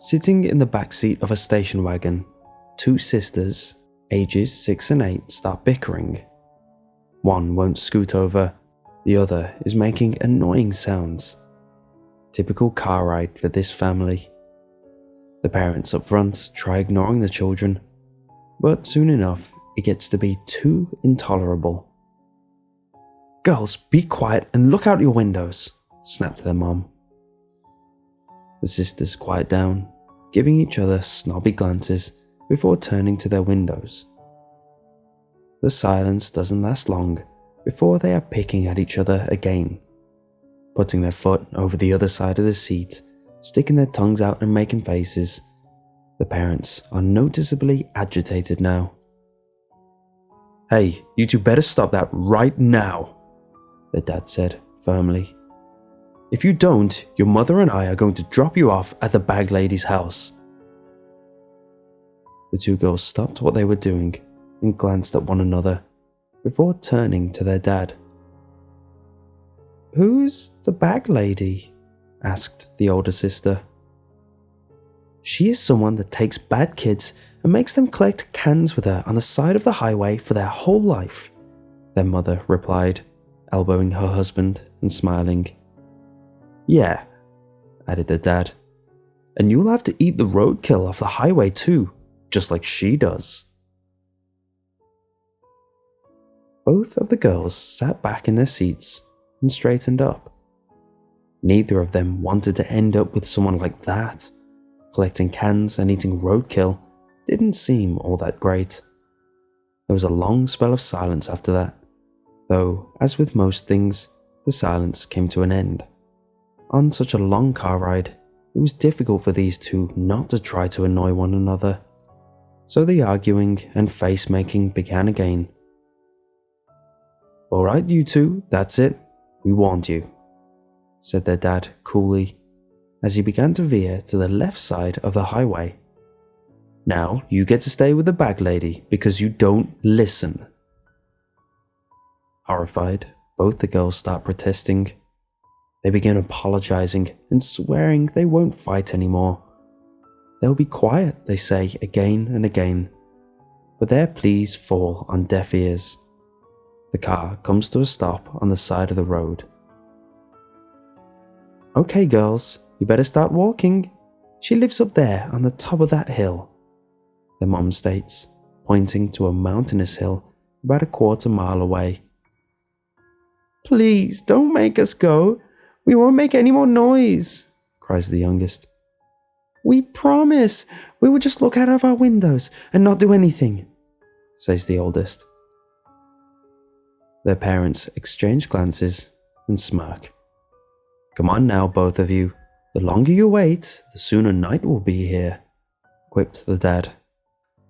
Sitting in the back seat of a station wagon, two sisters, ages 6 and 8, start bickering. One won't scoot over, the other is making annoying sounds. Typical car ride for this family. The parents up front try ignoring the children, but soon enough it gets to be too intolerable. "Girls, be quiet and look out your windows," snapped their mom. The sisters quiet down, giving each other snobby glances before turning to their windows. The silence doesn't last long before they are picking at each other again, putting their foot over the other side of the seat, sticking their tongues out and making faces. The parents are noticeably agitated now. "Hey, you two better stop that right now," their dad said firmly. "If you don't, your mother and I are going to drop you off at the bag lady's house." The two girls stopped what they were doing and glanced at one another before turning to their dad. "Who's the bag lady?" asked the older sister. "She is someone that takes bad kids and makes them collect cans with her on the side of the highway for their whole life," their mother replied, elbowing her husband and smiling. "Yeah," added the dad, "and you'll have to eat the roadkill off the highway too, just like she does." Both of the girls sat back in their seats and straightened up. Neither of them wanted to end up with someone like that. Collecting cans and eating roadkill didn't seem all that great. There was a long spell of silence after that, though, as with most things, the silence came to an end. On such a long car ride, it was difficult for these two not to try to annoy one another, so the arguing and face-making began again. "All right, you two, that's it. We warned you," said their dad coolly, as he began to veer to the left side of the highway. "Now you get to stay with the bag lady because you don't listen." Horrified, both the girls start protesting. They begin apologizing and swearing they won't fight anymore. They'll be quiet, they say again and again, but their pleas fall on deaf ears. The car comes to a stop on the side of the road. "Okay, girls, you better start walking. She lives up there on the top of that hill," their mom states, pointing to a mountainous hill about a quarter-mile away. "Please, don't make us go. We won't make any more noise," cries the youngest. "We promise. We will just look out of our windows and not do anything," says the oldest. Their parents exchange glances and smirk. "Come on now, both of you. The longer you wait, the sooner night will be here," quipped the dad.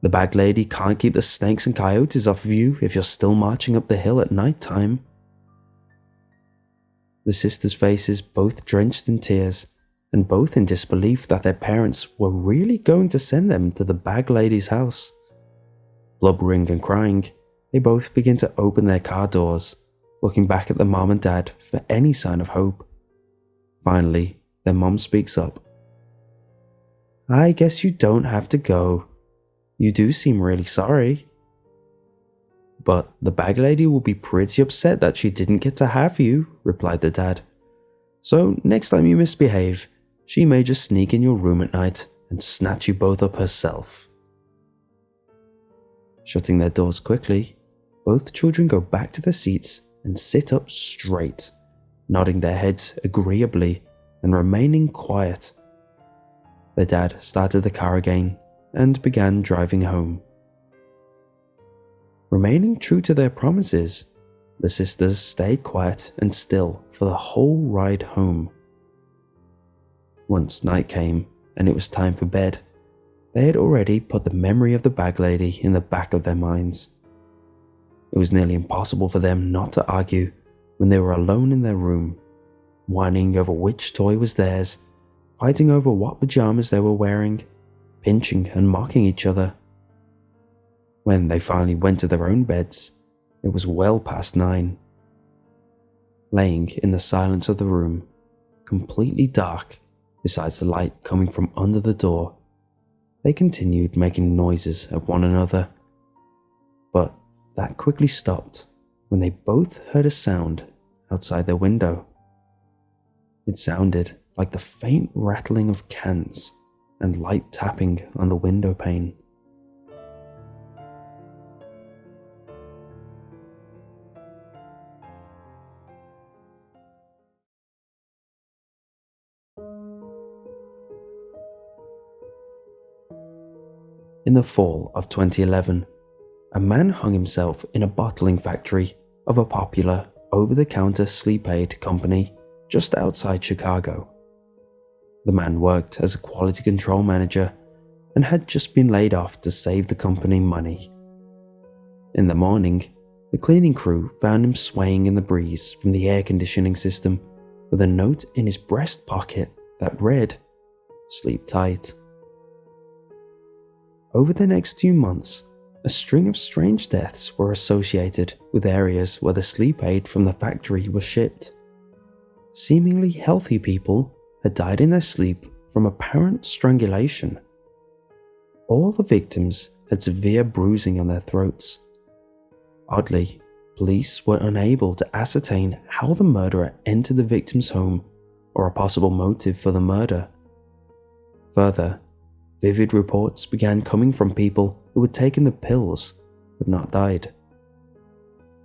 "The bag lady can't keep the snakes and coyotes off of you if you're still marching up the hill at night time." The sisters' faces both drenched in tears, and both in disbelief that their parents were really going to send them to the bag lady's house. Blubbering and crying, they both begin to open their car doors, looking back at the mom and dad for any sign of hope. Finally, their mom speaks up. "I guess you don't have to go. You do seem really sorry." "But the bag lady will be pretty upset that she didn't get to have you," replied the dad. "So next time you misbehave, she may just sneak in your room at night and snatch you both up herself." Shutting their doors quickly, both children go back to their seats and sit up straight, nodding their heads agreeably and remaining quiet. Their dad started the car again and began driving home. Remaining true to their promises, the sisters stayed quiet and still for the whole ride home. Once night came and it was time for bed, they had already put the memory of the bag lady in the back of their minds. It was nearly impossible for them not to argue when they were alone in their room, whining over which toy was theirs, fighting over what pajamas they were wearing, pinching and mocking each other. When they finally went to their own beds, it was well past 9. Laying in the silence of the room, completely dark, Besides the light coming from under the door, they continued making noises at one another. But that quickly stopped when they both heard a sound outside their window. It sounded like the faint rattling of cans and light tapping on the window pane. In the fall of 2011, a man hung himself in a bottling factory of a popular over-the-counter sleep aid company just outside Chicago. The man worked as a quality control manager and had just been laid off to save the company money. In the morning, the cleaning crew found him swaying in the breeze from the air conditioning system with a note in his breast pocket that read, "Sleep tight." Over the next few months, a string of strange deaths were associated with areas where the sleep aid from the factory was shipped. Seemingly healthy people had died in their sleep from apparent strangulation. All the victims had severe bruising on their throats. Oddly, police were unable to ascertain how the murderer entered the victim's home or a possible motive for the murder. Further, vivid reports began coming from people who had taken the pills but not died.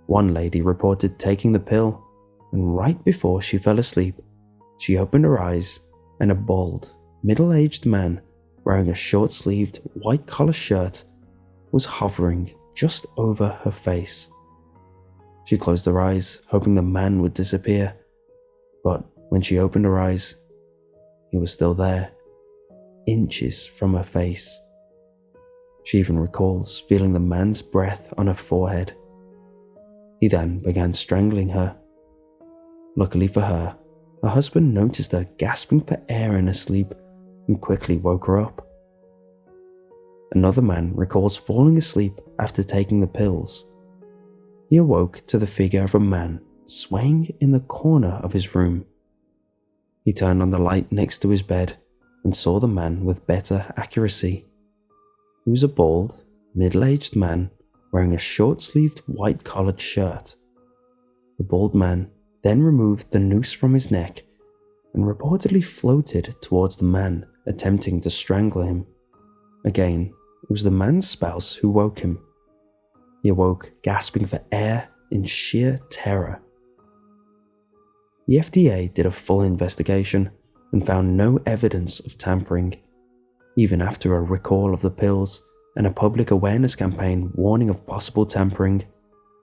One lady reported taking the pill, and right before she fell asleep, she opened her eyes and a bald, middle-aged man wearing a short-sleeved, white-collar shirt was hovering just over her face. She closed her eyes, hoping the man would disappear, but when she opened her eyes, he was still there, inches from her face. She even recalls feeling the man's breath on her forehead. He then began strangling her. Luckily for her husband noticed her gasping for air in her sleep and quickly woke her up. Another man recalls falling asleep after taking the pills. He awoke to the figure of a man swaying in the corner of his room. He turned on the light next to his bed and saw the man with better accuracy. He was a bald, middle-aged man wearing a short-sleeved white-collared shirt. The bald man then removed the noose from his neck and reportedly floated towards the man, attempting to strangle him. Again, it was the man's spouse who woke him. He awoke gasping for air in sheer terror. The FDA did a full investigation and found no evidence of tampering. Even after a recall of the pills and a public awareness campaign warning of possible tampering,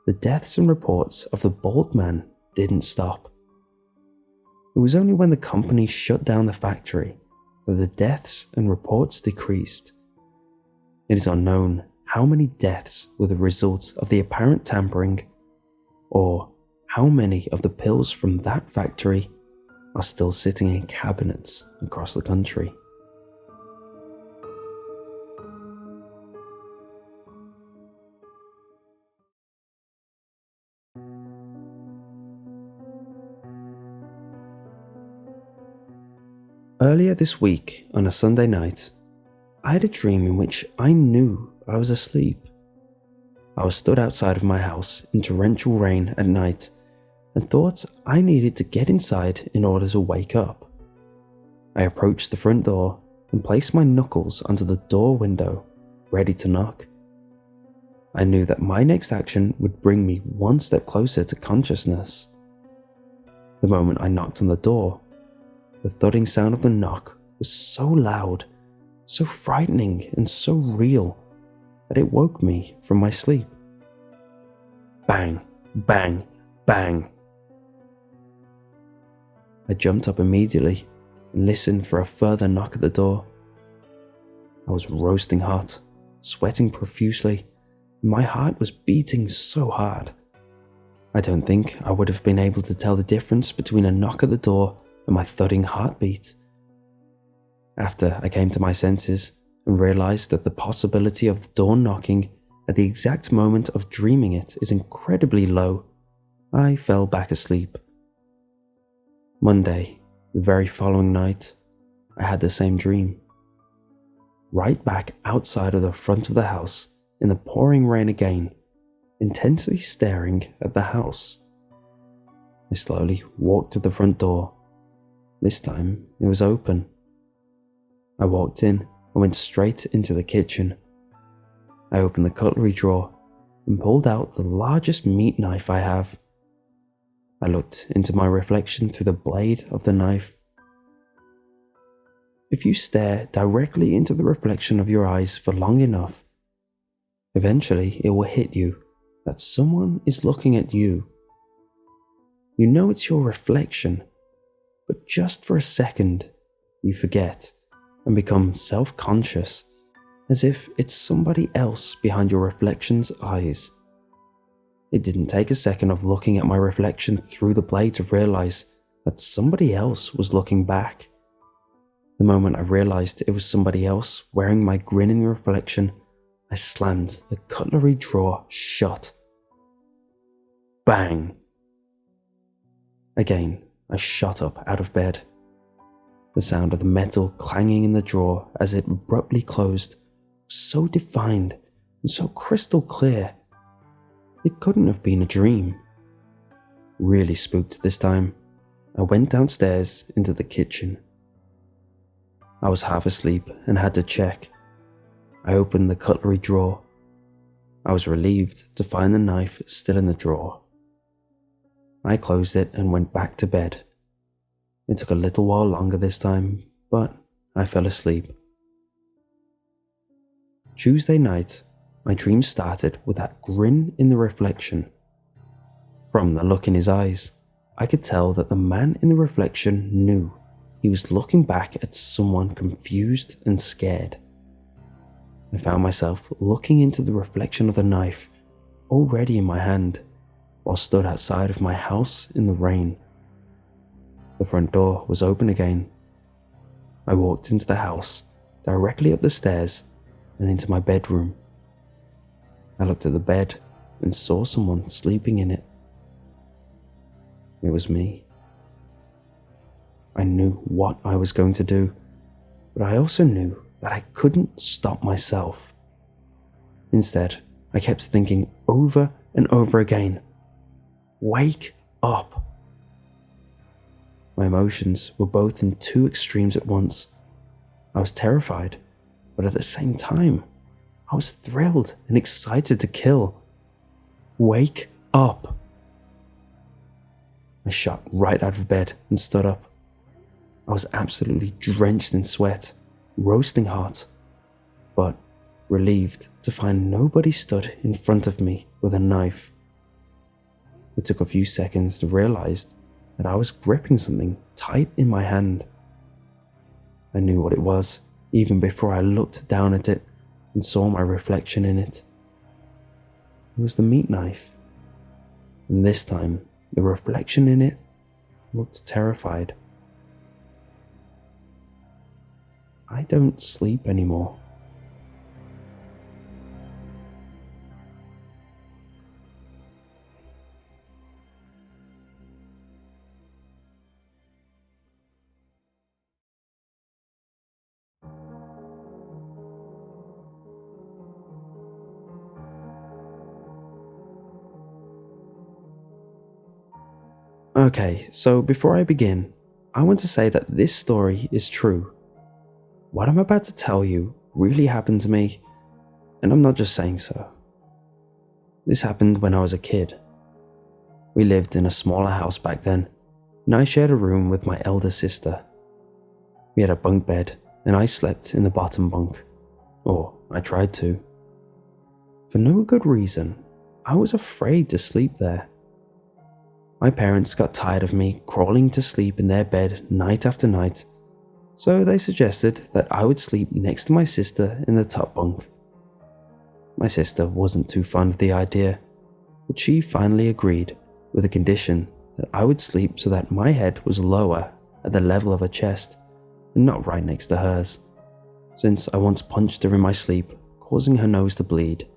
the deaths and reports of the bald man didn't stop. It was only when the company shut down the factory that the deaths and reports decreased. It is unknown how many deaths were the result of the apparent tampering, or how many of the pills from that factory are still sitting in cabinets across the country. Earlier this week, on a Sunday night, I had a dream in which I knew I was asleep. I was stood outside of my house in torrential rain at night and thought I needed to get inside in order to wake up. I approached the front door and placed my knuckles onto the door window, ready to knock. I knew that my next action would bring me one step closer to consciousness. The moment I knocked on the door, the thudding sound of the knock was so loud, so frightening and so real that it woke me from my sleep. Bang, bang, bang. I jumped up immediately and listened for a further knock at the door. I was roasting hot, sweating profusely, and my heart was beating so hard. I don't think I would have been able to tell the difference between a knock at the door and my thudding heartbeat. After I came to my senses and realized that the possibility of the door knocking at the exact moment of dreaming it is incredibly low, I fell back asleep. Monday, the very following night, I had the same dream. Right back outside of the front of the house, in the pouring rain again, intensely staring at the house. I slowly walked to the front door. This time, it was open. I walked in and went straight into the kitchen. I opened the cutlery drawer and pulled out the largest meat knife I have. I looked into my reflection through the blade of the knife. If you stare directly into the reflection of your eyes for long enough, eventually it will hit you that someone is looking at you. You know it's your reflection, but just for a second, you forget and become self-conscious, as if it's somebody else behind your reflection's eyes. It didn't take a second of looking at my reflection through the blade to realize that somebody else was looking back. The moment I realized it was somebody else wearing my grinning reflection, I slammed the cutlery drawer shut. Bang! Again, I shot up out of bed. The sound of the metal clanging in the drawer as it abruptly closed was so defined and so crystal clear. It couldn't have been a dream. Really spooked this time, I went downstairs into the kitchen. I was half asleep and had to check. I opened the cutlery drawer. I was relieved to find the knife still in the drawer. I closed it and went back to bed. It took a little while longer this time, but I fell asleep. Tuesday night, my dream started with that grin in the reflection. From the look in his eyes, I could tell that the man in the reflection knew he was looking back at someone confused and scared. I found myself looking into the reflection of the knife, already in my hand, while stood outside of my house in the rain. The front door was open again. I walked into the house, directly up the stairs, and into my bedroom. I looked at the bed and saw someone sleeping in it. It was me. I knew what I was going to do, but I also knew that I couldn't stop myself. Instead, I kept thinking over and over again, "Wake up." My emotions were both in two extremes at once. I was terrified, but at the same time, I was thrilled and excited to kill. Wake up. I shot right out of bed and stood up. I was absolutely drenched in sweat, roasting hot, but relieved to find nobody stood in front of me with a knife. It took a few seconds to realize that I was gripping something tight in my hand. I knew what it was even before I looked down at it and saw my reflection in it. It was the meat knife, and this time the reflection in it looked terrified. I don't sleep anymore. Okay, so before I begin, I want to say that this story is true. What I'm about to tell you really happened to me, and I'm not just saying so. This happened when I was a kid. We lived in a smaller house back then, and I shared a room with my elder sister. We had a bunk bed, and I slept in the bottom bunk, or I tried to. For no good reason, I was afraid to sleep there. My parents got tired of me crawling to sleep in their bed night after night, so they suggested that I would sleep next to my sister in the top bunk. My sister wasn't too fond of the idea, but she finally agreed with a condition that I would sleep so that my head was lower at the level of her chest and not right next to hers, since I once punched her in my sleep, causing her nose to bleed.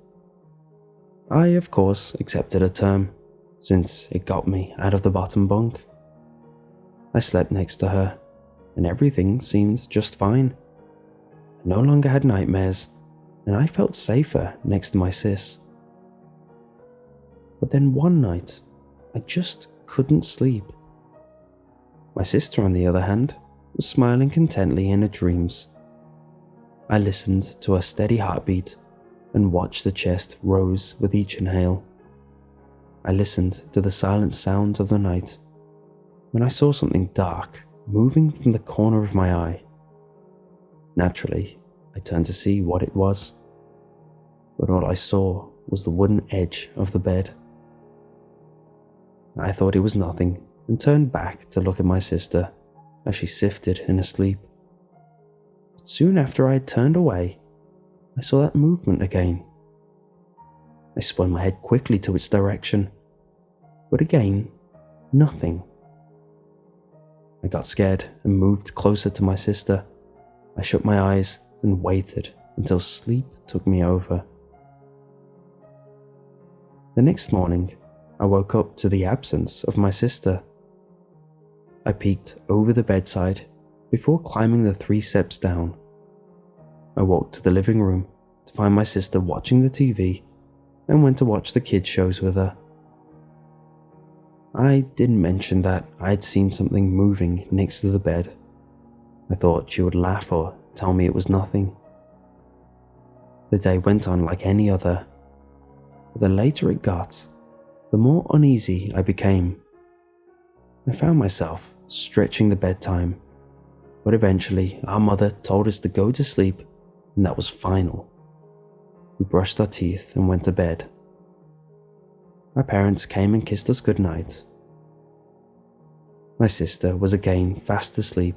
I, of course, accepted her term, since it got me out of the bottom bunk. I slept next to her, and everything seemed just fine. I no longer had nightmares, and I felt safer next to my sis. But then one night, I just couldn't sleep. My sister, on the other hand, was smiling contently in her dreams. I listened to her steady heartbeat and watched the chest rose with each inhale. I listened to the silent sounds of the night when I saw something dark moving from the corner of my eye. Naturally, I turned to see what it was, but all I saw was the wooden edge of the bed. I thought it was nothing and turned back to look at my sister as she sifted in her sleep. But soon after I had turned away, I saw that movement again. I spun my head quickly to its direction, but again, nothing. I got scared and moved closer to my sister. I shut my eyes and waited until sleep took me over. The next morning, I woke up to the absence of my sister. I peeked over the bedside before climbing the 3 steps down. I walked to the living room to find my sister watching the TV and went to watch the kids' shows with her. I didn't mention that I had seen something moving next to the bed. I thought she would laugh or tell me it was nothing. The day went on like any other, but the later it got, the more uneasy I became. I found myself stretching the bedtime, but eventually our mother told us to go to sleep, and that was final. We brushed our teeth and went to bed. My parents came and kissed us goodnight. My sister was again fast asleep.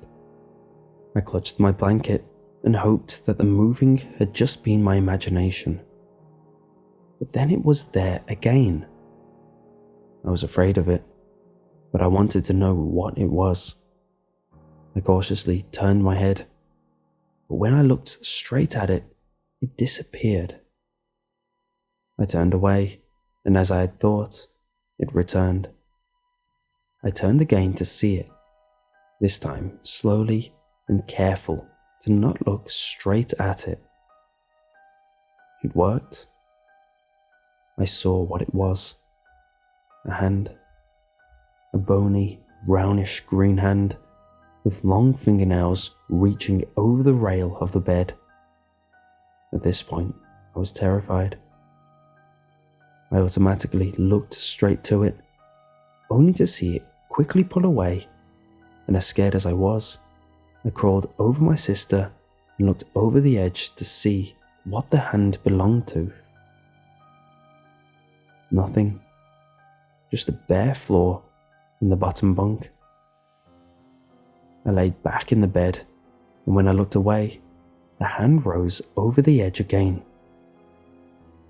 I clutched my blanket and hoped that the moving had just been my imagination. But then it was there again. I was afraid of it, but I wanted to know what it was. I cautiously turned my head, but when I looked straight at it, it disappeared. I turned away, and as I had thought, it returned. I turned again to see it, this time slowly and careful to not look straight at it. It worked. I saw what it was. A hand. A bony, brownish green hand with long fingernails reaching over the rail of the bed. At this point, I was terrified. I automatically looked straight to it, only to see it quickly pull away, and as scared as I was, I crawled over my sister and looked over the edge to see what the hand belonged to. Nothing. Just a bare floor and the bottom bunk. I laid back in the bed, and when I looked away, the hand rose over the edge again.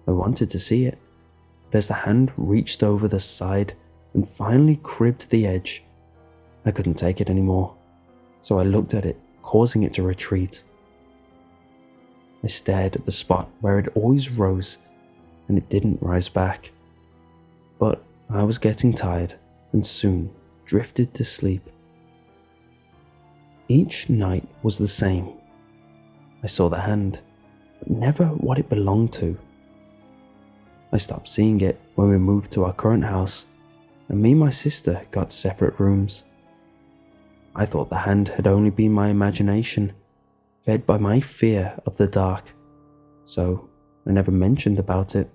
I wanted to see it, but as the hand reached over the side and finally cribbed the edge, I couldn't take it anymore, so I looked at it, causing it to retreat. I stared at the spot where it always rose, and it didn't rise back. But I was getting tired and soon drifted to sleep. Each night was the same. I saw the hand, but never what it belonged to. I stopped seeing it when we moved to our current house, and me and my sister got separate rooms. I thought the hand had only been my imagination, fed by my fear of the dark, so I never mentioned about it.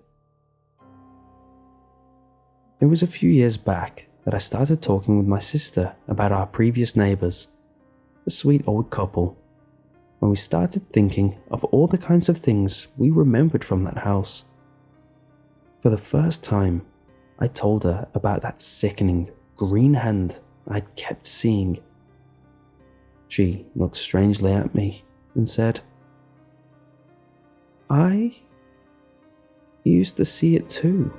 It was a few years back that I started talking with my sister about our previous neighbours, a sweet old couple, when we started thinking of all the kinds of things we remembered from that house. For the first time, I told her about that sickening green hand I'd kept seeing. She looked strangely at me and said, "I used to see it too."